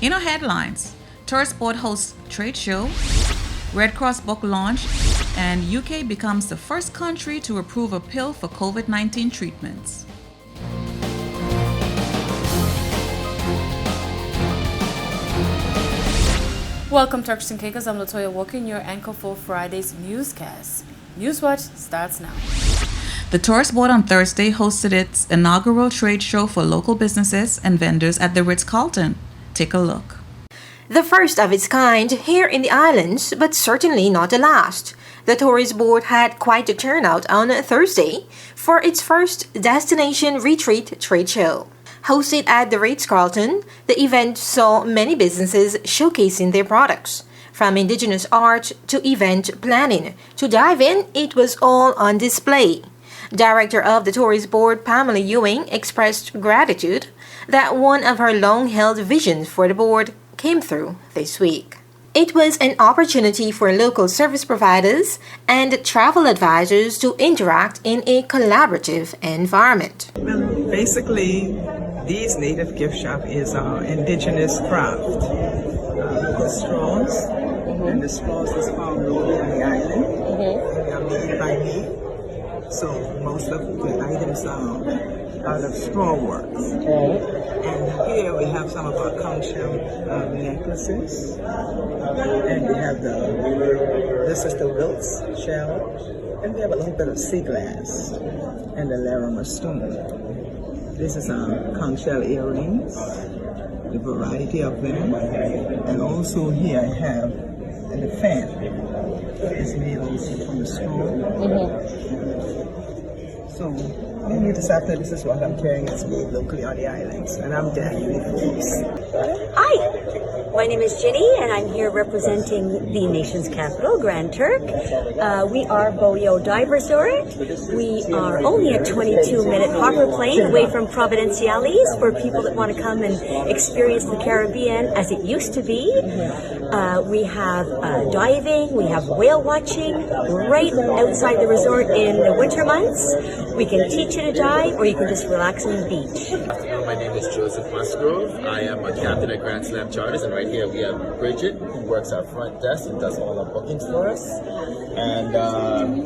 In our headlines, Turks board hosts trade show, Red Cross book launch, and UK becomes the first country to approve a pill for COVID-19 treatments. Welcome, Turks and Caicos. I'm Latoya Walker, your anchor for Friday's newscast. Newswatch starts now. The Turks board on Thursday hosted its inaugural trade show for local businesses and vendors at the Ritz-Carlton. Take a look. The first of its kind here in the islands, but certainly not the last. The tourist board had quite a turnout on Thursday for its first destination retreat trade show. Hosted at the Ritz-Carlton, the event saw many businesses showcasing their products. From indigenous art to event planning. To dive in, it was all on display. Director of the tourist board, Pamela Ewing, expressed gratitude that one of her long-held visions for the board came through this week. It was an opportunity for local service providers and travel advisors to interact in a collaborative environment. Well, basically, these native gift shop is our indigenous craft. The straws, and the straws is found locally on the island. They are made by me. So most of the items are out of straw works. And here we have some of our conch shell necklaces. And we have this is the wilts shell. And we have a little bit of sea glass and the Larimer stone. This is our conch shell earrings, the variety of them. And also here I have the fan. It's made also from the straw. So, maybe this after this is what I'm carrying. It's made locally on the islands, and I'm definitely pleased. Hi, my name is Ginny, and I'm here representing the nation's capital, Grand Turk. We are Boyo Dive Resort. We are only a 22-minute harbor plane away from Providenciales for people that want to come and experience the Caribbean as it used to be. We have diving, we have whale watching right outside the resort in the winter months. We can teach you to dive, or you can just relax on the beach. My name is Joseph Musgrove. I am a captain at Grand Slam Charters, and right here we have Bridget, who works our front desk and does all our bookings for us. And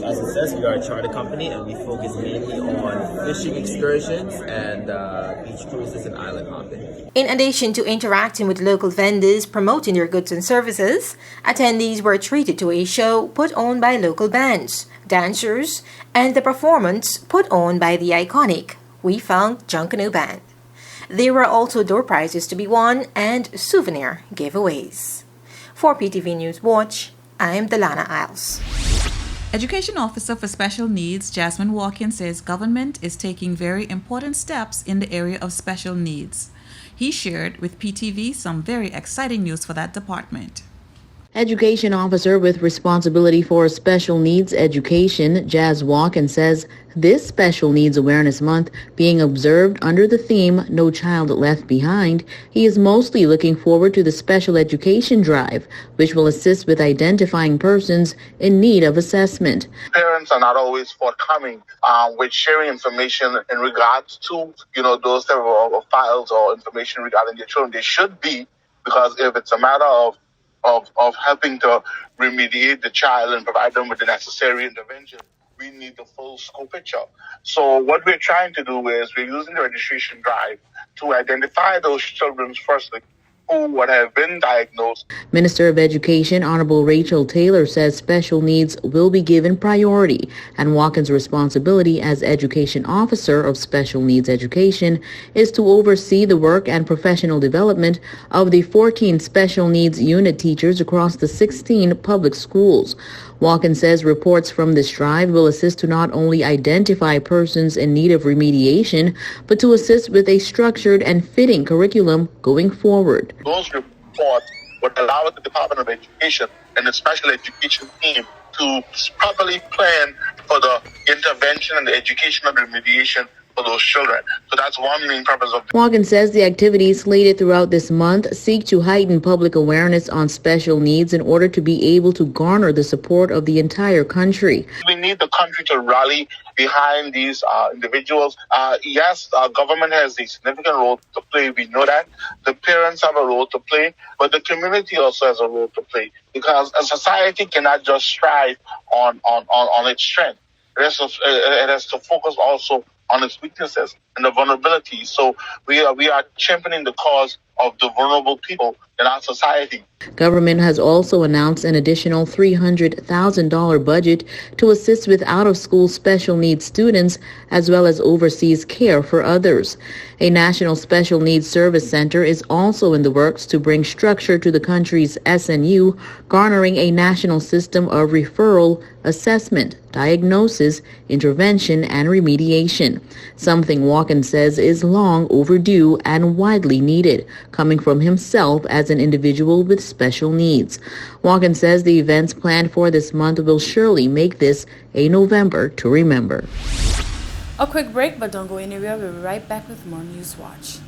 as it says, we are a charter company, and we focus mainly on fishing excursions and beach cruises and island hopping. In addition to interacting with local vendors promoting their goods and services, attendees were treated to a show put on by local bands, dancers, and the performance put on by the iconic We Found Junkanoo Band. There were also door prizes to be won and souvenir giveaways. For PTV News Watch, I'm Delana Isles. Education Officer for Special Needs Jasmine Watkins says government is taking very important steps in the area of special needs. He shared with PTV some very exciting news for that department. Education Officer with responsibility for special needs education, Jazz Watkins, says this Special Needs Awareness Month being observed under the theme No Child Left Behind, he is mostly looking forward to the Special Education Drive, which will assist with identifying persons in need of assessment. Parents are not always forthcoming with sharing information in regards to, those type of files or information regarding their children. They should be, because if it's a matter of helping to remediate the child and provide them with the necessary intervention, we need the full scope picture. So what we're trying to do is we're using the registration drive to identify those children firstly who would have been diagnosed. Minister of Education Honorable Rachel Taylor says special needs will be given priority, and Watkins' responsibility as Education Officer of Special Needs Education is to oversee the work and professional development of the 14 special needs unit teachers across the 16 public schools. Watkins says reports from this drive will assist to not only identify persons in need of remediation, but to assist with a structured and fitting curriculum going forward. Those reports would allow the Department of Education and the special education team to properly plan for the intervention and the educational remediation for those children. So that's one main purpose of Watkins says the activities slated throughout this month seek to heighten public awareness on special needs in order to be able to garner the support of the entire country. We need the country to rally behind these individuals. Yes, government has a significant role to play. We know that. The parents have a role to play, but the community also has a role to play, because a society cannot just strive on its strength. It has to focus also on its weaknesses and the vulnerabilities. So we are championing the cause of the vulnerable people in our society. Government has also announced an additional $300,000 budget to assist with out-of-school special needs students as well as overseas care for others. A National Special Needs Service Center is also in the works to bring structure to the country's SNU, garnering a national system of referral, assessment, diagnosis, intervention, and remediation, something Watkins says is long overdue and widely needed, coming from himself as an individual with special needs. Watkins says the events planned for this month will surely make this a November to remember. A quick break, but don't go anywhere. We'll be right back with more News Watch.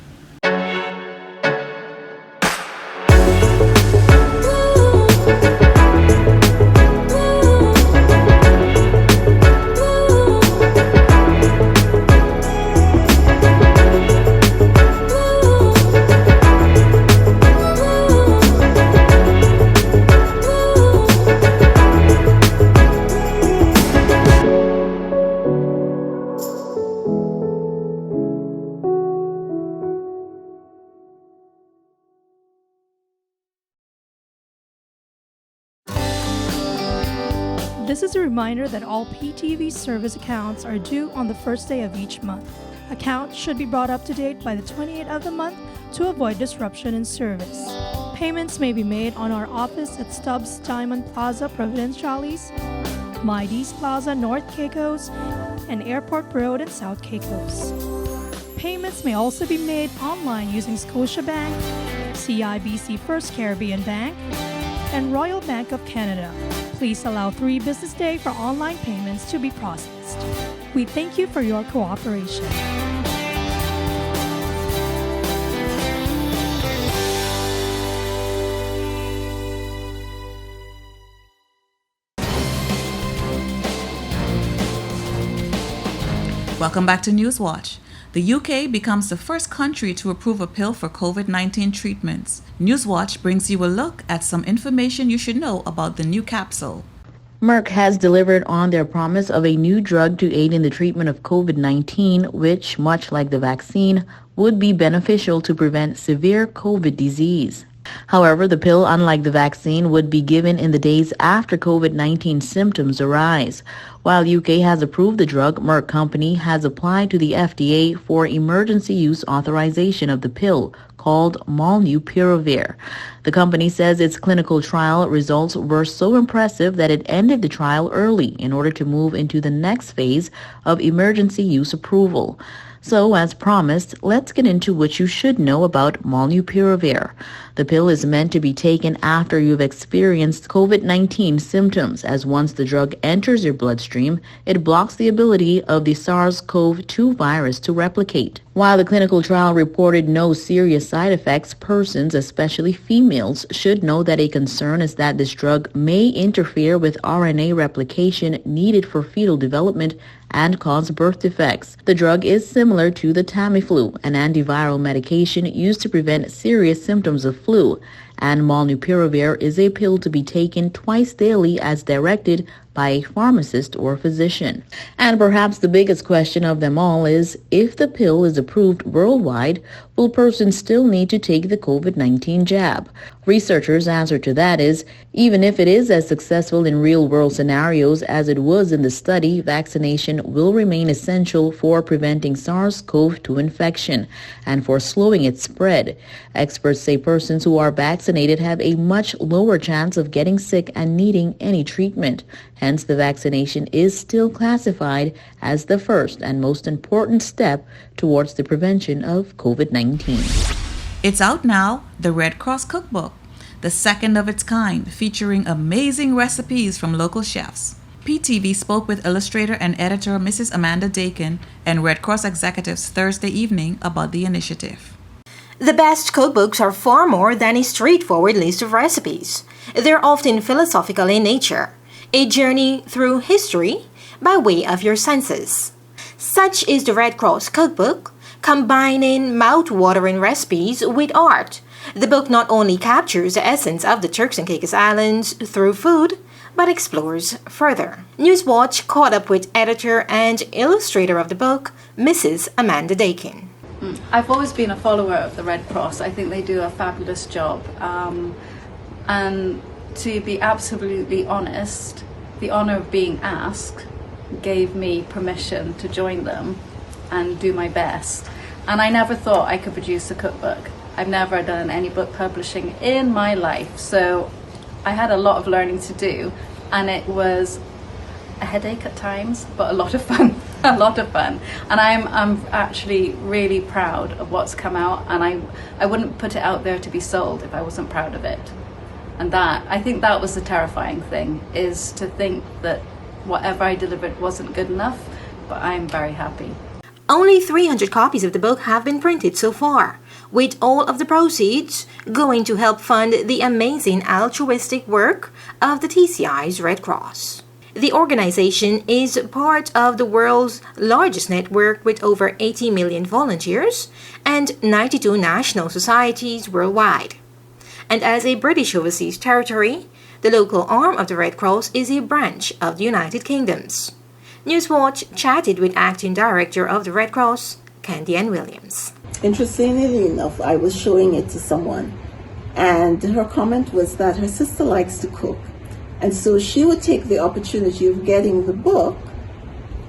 This is a reminder that all PTV service accounts are due on the first day of each month. Accounts should be brought up to date by the 28th of the month to avoid disruption in service. Payments may be made on our office at Stubbs Diamond Plaza, Providenciales, Mides Plaza, North Caicos, and Airport Road in South Caicos. Payments may also be made online using Scotiabank, CIBC First Caribbean Bank, and Royal Bank of Canada. Please allow 3 business days for online payments to be processed. We thank you for your cooperation. Welcome back to Newswatch. The UK becomes the first country to approve a pill for COVID-19 treatments. Newswatch brings you a look at some information you should know about the new capsule. Merck has delivered on their promise of a new drug to aid in the treatment of COVID-19, which, much like the vaccine, would be beneficial to prevent severe COVID disease. However, the pill, unlike the vaccine, would be given in the days after COVID-19 symptoms arise. While UK has approved the drug, Merck Company has applied to the FDA for emergency use authorization of the pill, called Molnupiravir. The company says its clinical trial results were so impressive that it ended the trial early in order to move into the next phase of emergency use approval. So, as promised, let's get into what you should know about Molnupiravir. The pill is meant to be taken after you've experienced COVID-19 symptoms, as once the drug enters your bloodstream, it blocks the ability of the SARS-CoV-2 virus to replicate. While the clinical trial reported no serious side effects, persons, especially females, should know that a concern is that this drug may interfere with RNA replication needed for fetal development and cause birth defects. The drug is similar to the Tamiflu, an antiviral medication used to prevent serious symptoms of flu, and Molnupiravir is a pill to be taken twice daily as directed by a pharmacist or physician. And perhaps the biggest question of them all is, if the pill is approved worldwide, will persons still need to take the COVID-19 jab? Researchers' answer to that is, even if it is as successful in real-world scenarios as it was in the study, vaccination will remain essential for preventing SARS-CoV-2 infection and for slowing its spread. Experts say persons who are vaccinated have a much lower chance of getting sick and needing any treatment. Hence, the vaccination is still classified as the first and most important step towards the prevention of COVID-19. It's out now, the Red Cross Cookbook, the second of its kind, featuring amazing recipes from local chefs. PTV spoke with illustrator and editor Mrs. Amanda Dakin and Red Cross executives Thursday evening about the initiative. The best cookbooks are far more than a straightforward list of recipes. They're often philosophical in nature, a journey through history by way of your senses. Such is the Red Cross Cookbook, combining mouth-watering recipes with art. The book not only captures the essence of the Turks and Caicos Islands through food, but explores further. Newswatch caught up with editor and illustrator of the book, Mrs. Amanda Dakin. I've always been a follower of the Red Cross. I think they do a fabulous job. And to be absolutely honest, the honor of being asked gave me permission to join them and do my best. And I never thought I could produce a cookbook. I've never done any book publishing in my life. So I had a lot of learning to do, and it was a headache at times, but a lot of fun. A lot of fun. And I'm actually really proud of what's come out, and I wouldn't put it out there to be sold if I wasn't proud of it. And I think that was the terrifying thing, is to think that whatever I delivered wasn't good enough, but I'm very happy. Only 300 copies of the book have been printed so far, with all of the proceeds going to help fund the amazing altruistic work of the TCI's Red Cross. The organization is part of the world's largest network with over 80 million volunteers and 92 national societies worldwide. And as a British overseas territory, the local arm of the Red Cross is a branch of the United Kingdoms. Newswatch chatted with acting director of the Red Cross, Candy Ann Williams. Interestingly enough, I was showing it to someone, and her comment was that her sister likes to cook. And so she would take the opportunity of getting the book,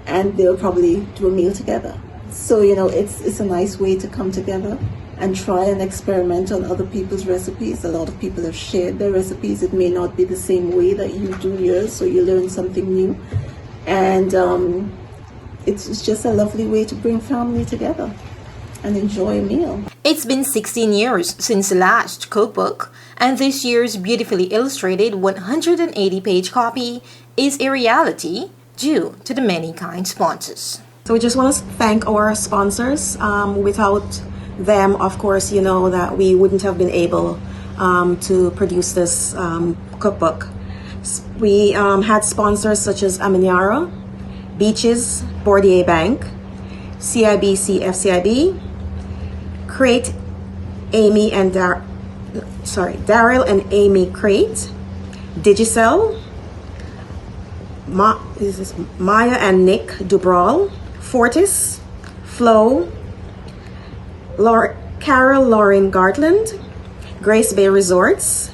and they'll probably do a meal together. So, it's a nice way to come together and try and experiment on other people's recipes. A lot of people have shared their recipes. It may not be the same way that you do yours, so you learn something new. And it's just a lovely way to bring family together and enjoy a meal. It's been 16 years since the last cookbook, and this year's beautifully illustrated 180-page copy is a reality due to the many kind sponsors. So we just want to thank our sponsors. Without them, of course, that we wouldn't have been able to produce this cookbook. We had sponsors such as Aminiara, Beaches, Bordier Bank, CIBC FCIB, Crate, Amy and Daryl and Amy Crate, Digicel, Maya and Nick Dubral, Fortis, Flo, Carol Lauren Gartland, Grace Bay Resorts,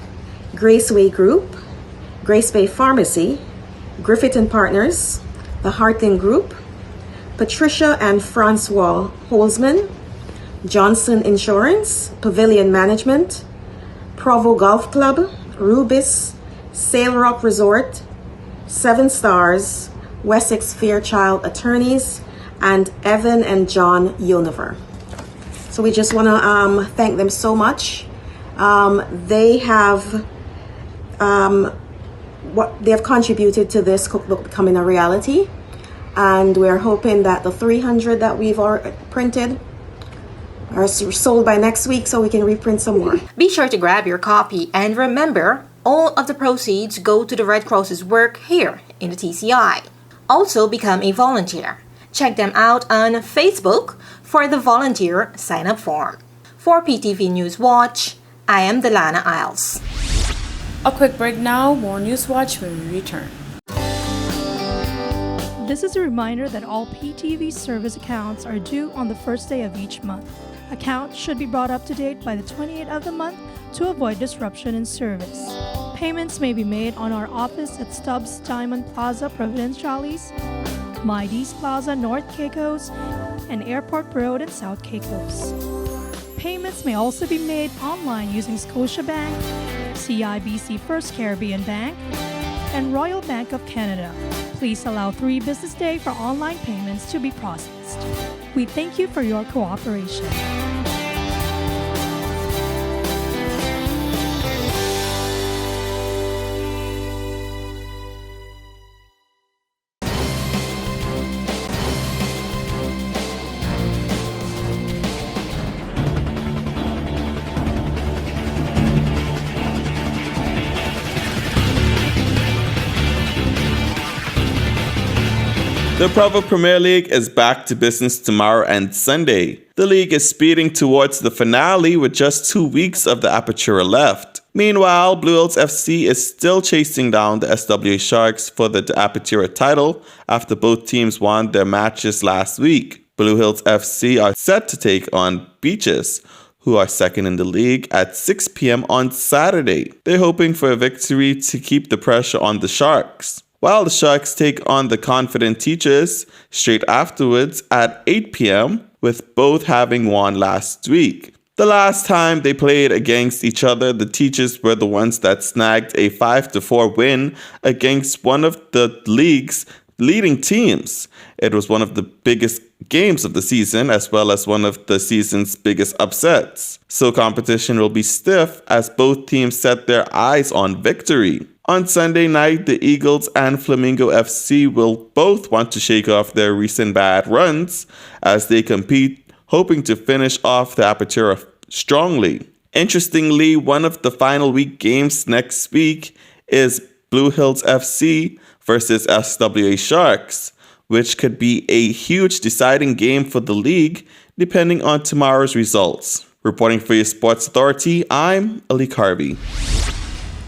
Graceway Group, Grace Bay Pharmacy, Griffith and Partners, the Hartling Group, Patricia and Francois Holzman, Johnson Insurance, Pavilion Management, Provo Golf Club, Rubis, Sail Rock Resort, 7 Stars, Wessex Fairchild Attorneys, and Evan and John Univer. So we just want to thank them so much. They have contributed to this cookbook becoming a reality, and we're hoping that the 300 that we've already printed are sold by next week so we can reprint some more. Be sure to grab your copy, and remember, all of the proceeds go to the Red Cross's work here in the TCI. Also become a volunteer. Check them out on Facebook for the volunteer sign-up form. For PTV News Watch, I am Delana Isles. A quick break now. More News Watch when we return. This is a reminder that all PTV service accounts are due on the first day of each month. Accounts should be brought up to date by the 28th of the month to avoid disruption in service. Payments may be made on our office at Stubbs Diamond Plaza, Providenciales, Mides Plaza, North Caicos, and Airport Road in South Caicos. Payments may also be made online using Scotiabank, CIBC First Caribbean Bank, and Royal Bank of Canada. Please allow 3 business days for online payments to be processed. We thank you for your cooperation. The Provo Premier League is back to business tomorrow and Sunday. The league is speeding towards the finale with just 2 weeks of the Apertura left. Meanwhile, Blue Hills FC is still chasing down the SWA Sharks for the Apertura title after both teams won their matches last week. Blue Hills FC are set to take on Beaches, who are second in the league, at 6 p.m. on Saturday. They're hoping for a victory to keep the pressure on the Sharks, while the Sharks take on the Confident Teachers straight afterwards at 8 p.m., with both having won last week. The last time they played against each other, the Teachers were the ones that snagged a 5-4 win against one of the league's leading teams. It was one of the biggest games of the season, as well as one of the season's biggest upsets. So competition will be stiff as both teams set their eyes on victory. On Sunday night, the Eagles and Flamingo FC will both want to shake off their recent bad runs as they compete, hoping to finish off the Apertura strongly. Interestingly, one of the final week games next week is Blue Hills FC versus SWA Sharks, which could be a huge deciding game for the league depending on tomorrow's results. Reporting for your Sports Authority, I'm Ali Carvey.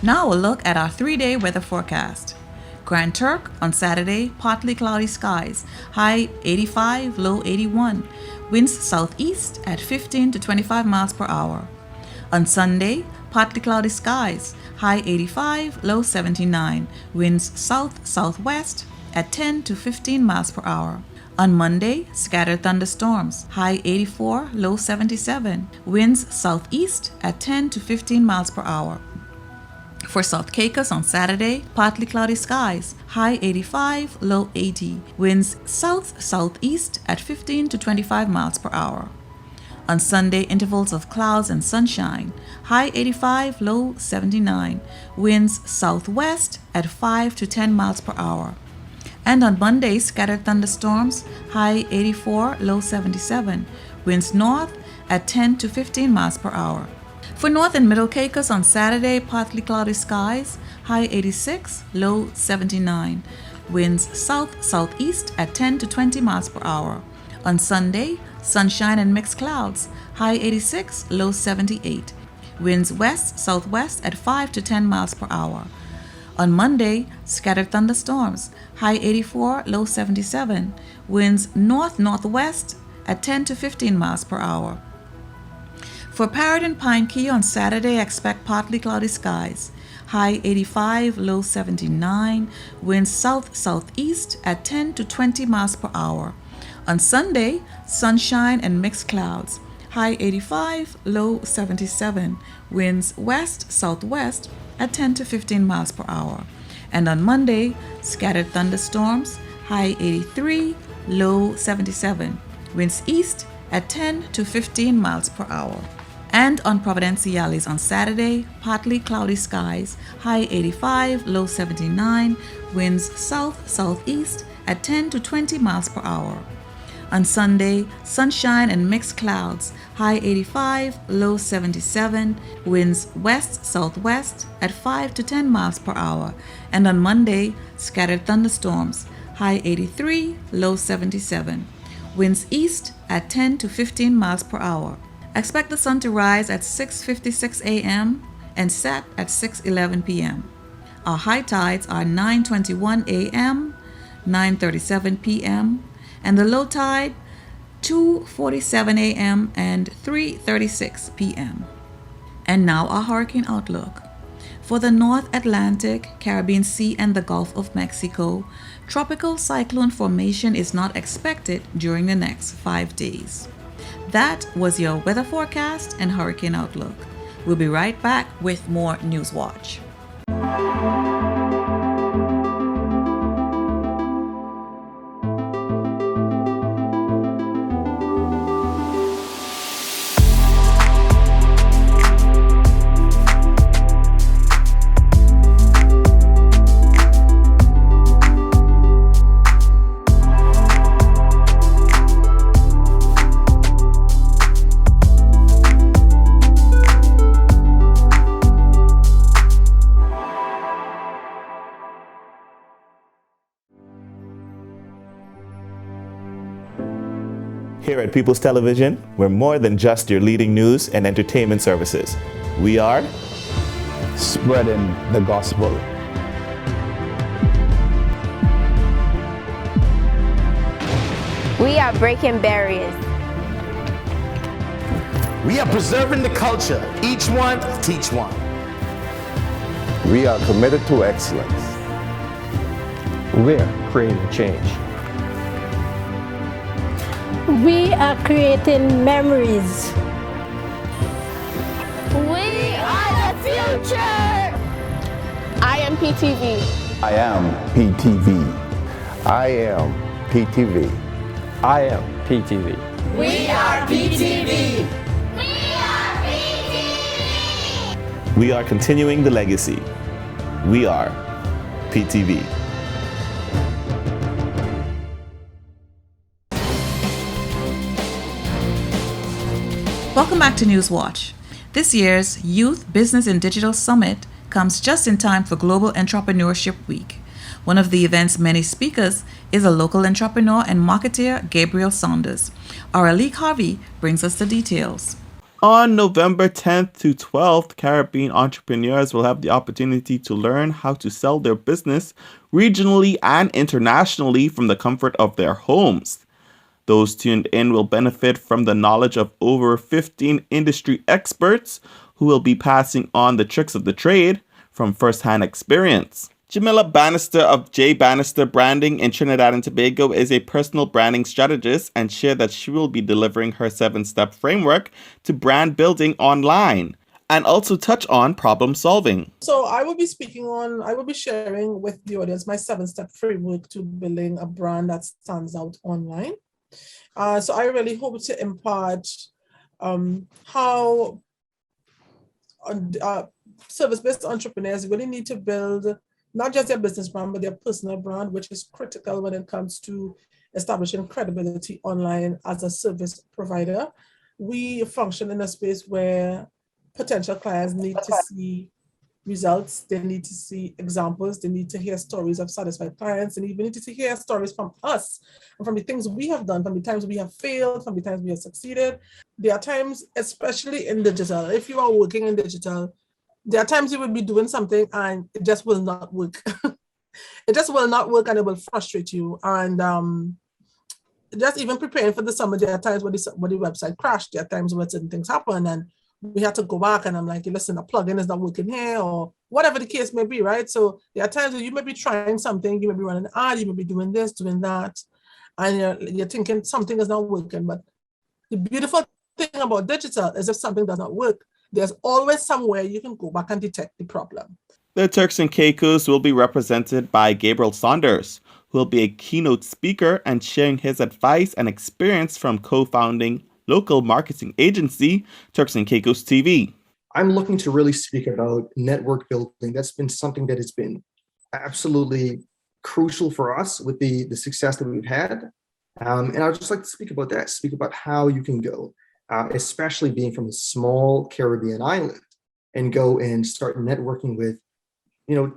Now a look at our 3-day weather forecast. Grand Turk on Saturday, partly cloudy skies, high 85, low 81. Winds southeast at 15 to 25 miles per hour. On Sunday, partly cloudy skies, high 85, low 79. Winds south-southwest at 10 to 15 miles per hour. On Monday, scattered thunderstorms, high 84, low 77. Winds southeast at 10 to 15 miles per hour. For South Caicos on Saturday, partly cloudy skies, high 85, low 80. Winds south-southeast at 15 to 25 miles per hour. On Sunday, intervals of clouds and sunshine, high 85, low 79. Winds southwest at 5 to 10 miles per hour. And on Monday, scattered thunderstorms, high 84, low 77. Winds north at 10 to 15 miles per hour. For North and Middle Caicos on Saturday, partly cloudy skies, high 86, low 79. Winds south-southeast at 10 to 20 miles per hour. On Sunday, sunshine and mixed clouds, high 86, low 78. Winds west-southwest at 5 to 10 miles per hour. On Monday, scattered thunderstorms, high 84, low 77. Winds north-northwest at 10 to 15 miles per hour. For Parrot and Pine Key on Saturday, expect partly cloudy skies, high 85, low 79. Winds south-southeast at 10 to 20 miles per hour. On Sunday, sunshine and mixed clouds, high 85, low 77. Winds west-southwest at 10 to 15 miles per hour. And on Monday, scattered thunderstorms, high 83, low 77. Winds east at 10 to 15 miles per hour. And on Providenciales on Saturday, partly cloudy skies, high 85, low 79. Winds south-southeast at 10 to 20 miles per hour. On Sunday, sunshine and mixed clouds, high 85, low 77. Winds west-southwest at 5 to 10 miles per hour. And on Monday, scattered thunderstorms, high 83, low 77. Winds east at 10 to 15 miles per hour. Expect the sun to rise at 6:56 a.m. and set at 6:11 p.m. Our high tides are 9:21 a.m., 9:37 p.m., and the low tide 2:47 a.m. and 3:36 p.m. And now our hurricane outlook. For the North Atlantic, Caribbean Sea, and the Gulf of Mexico, tropical cyclone formation is not expected during the next 5 days. That was your weather forecast and hurricane outlook. We'll be right back with more News Watch. Here at People's Television, we're more than just your leading news and entertainment services. We are spreading the gospel. We are breaking barriers. We are preserving the culture. Each one, teach one. We are committed to excellence. We're creating change. We are creating memories. We are the future. I am PTV. I am PTV. I am PTV. I am PTV. We are PTV. We are continuing the legacy. We are PTV. Welcome back to Newswatch. This year's Youth Business and Digital Summit comes just in time for Global Entrepreneurship Week. One of the event's many speakers is a local entrepreneur and marketeer, Gabriel Saunders. Our Alik Harvey brings us the details. On November 10th to 12th, Caribbean entrepreneurs will have the opportunity to learn how to sell their business regionally and internationally from the comfort of their homes. Those tuned in will benefit from the knowledge of over 15 industry experts who will be passing on the tricks of the trade from first-hand experience. Jamila Bannister of J. Bannister Branding in Trinidad and Tobago is a personal branding strategist and shared that she will be delivering her 7-step framework to brand building online and also touch on problem solving. So I will be sharing with the audience my 7-step framework to building a brand that stands out online. So I really hope to impart how service-based entrepreneurs really need to build not just their business brand, but their personal brand, which is critical when it comes to establishing credibility online as a service provider. We function in a space where potential clients need to see results, they need to see examples, they need to hear stories of satisfied clients, and even need to hear stories from us and from the things we have done, from the times we have failed, from the times we have succeeded. There are times, especially in digital, if you are working in digital, there are times you will be doing something and it just will not work. It just will not work and it will frustrate you. And just even preparing for the summer, there are times when the website crashed, there are times when certain things happen and we had to go back and I'm like, listen, a plugin is not working here or whatever the case may be, right? So there are times where you may be trying something, you may be running an ad, you may be doing this, doing that, and you're thinking something is not working. But the beautiful thing about digital is if something does not work, there's always somewhere you can go back and detect the problem. The Turks and Caicos will be represented by Gabriel Saunders, who will be a keynote speaker and sharing his advice and experience from co-founding local marketing agency, Turks and Caicos TV. I'm looking to really speak about network building. That's been something that has been absolutely crucial for us with the success that we've had. And I'd just like to speak about that, speak about how you can go, especially being from a small Caribbean island, and go and start networking with,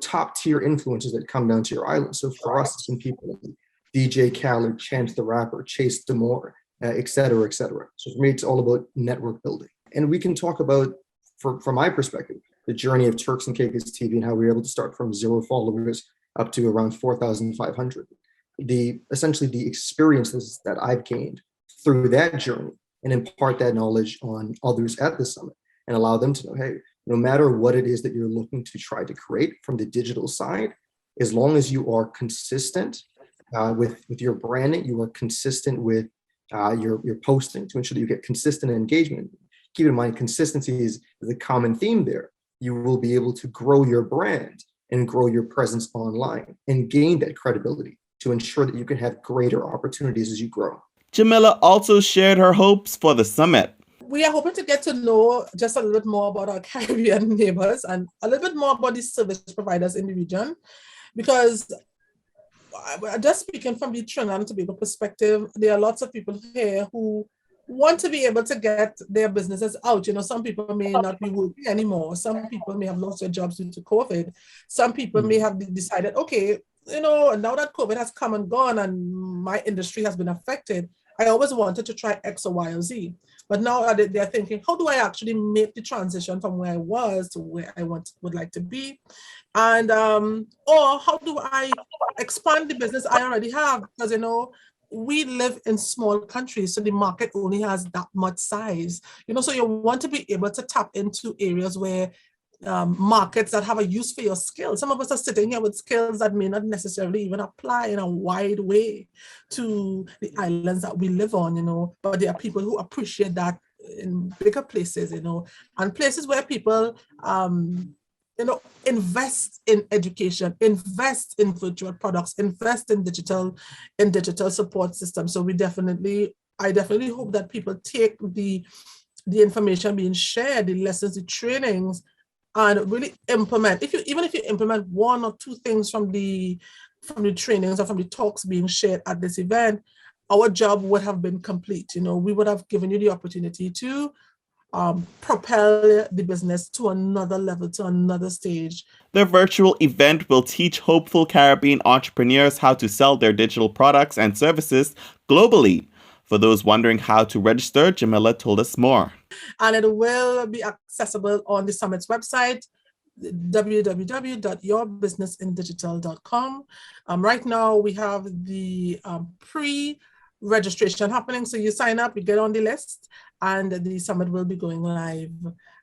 top tier influencers that come down to your island. So for us, it's been people like DJ Khaled, Chance the Rapper, Chase Demore, et cetera, et cetera. So for me, it's all about network building. And we can talk about, from my perspective, the journey of Turks and Caicos TV and how we were able to start from 0 followers up to around 4,500. Essentially the experiences that I've gained through that journey and impart that knowledge on others at the summit and allow them to know, hey, no matter what it is that you're looking to try to create from the digital side, as long as you are consistent with your branding, you are consistent with your posting to ensure that you get consistent engagement. Keep in mind, consistency is the common theme there. You will be able to grow your brand and grow your presence online and gain that credibility to ensure that you can have greater opportunities as you grow. Jamila also shared her hopes for the summit. We are hoping to get to know just a little bit more about our Caribbean neighbors and a little bit more about the service providers in the region, because just speaking from the Trinidad and Tobago perspective, there are lots of people here who want to be able to get their businesses out. Some people may not be working anymore. Some people may have lost their jobs due to COVID. Some people may have decided, okay, now that COVID has come and gone and my industry has been affected, I always wanted to try X or Y or Z. But now they're thinking, how do I actually make the transition from where I was to where I would like to be? And or how do I expand the business I already have? Because, you know, we live in small countries, so the market only has that much size. You know, so you want to be able to tap into areas where markets that have a use for your skills. Some of us are sitting here with skills that may not necessarily even apply in a wide way to the islands that we live on, you know, but there are people who appreciate that in bigger places, you know, and places where people, you know, invest in education, invest in virtual products, invest in digital support systems. So I definitely hope that people take the information being shared, the lessons, the trainings, and really implement. Even if you implement one or two things from the trainings or from the talks being shared at this event, our job would have been complete. You know, we would have given you the opportunity to propel the business to another level, to another stage. The virtual event will teach hopeful Caribbean entrepreneurs how to sell their digital products and services globally. For those wondering how to register, Jamila told us more. And it will be accessible on the summit's website, www.yourbusinessindigital.com. Right now, we have the pre-registration happening. So you sign up, you get on the list, and the summit will be going live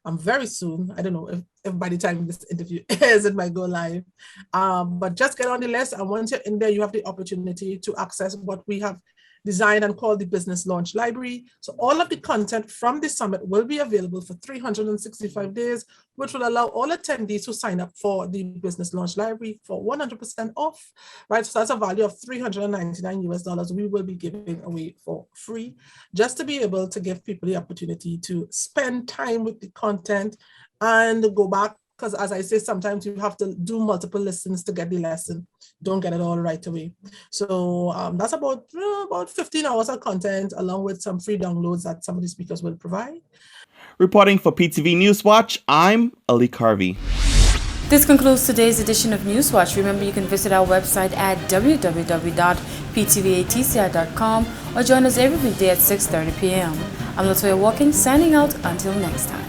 very soon. I don't know if by the time this interview airs, it might go live. But just get on the list. And once you're in there, you have the opportunity to access what we have designed and called the Business Launch Library. So all of the content from the summit will be available for 365 days, which will allow all attendees who sign up for the Business Launch Library for 100% off, right? So that's a value of $399 we will be giving away for free, just to be able to give people the opportunity to spend time with the content and go back. Because as I say, sometimes you have to do multiple listens to get the lesson. Don't get it all right away. So that's about 15 hours of content, along with some free downloads that some of the speakers will provide. Reporting for PTV Newswatch, I'm Ali Carvey. This concludes today's edition of Newswatch. Remember, you can visit our website at www.ptvatci.com or join us every weekday at 6:30 p.m. I'm Latoya Walking, signing out until next time.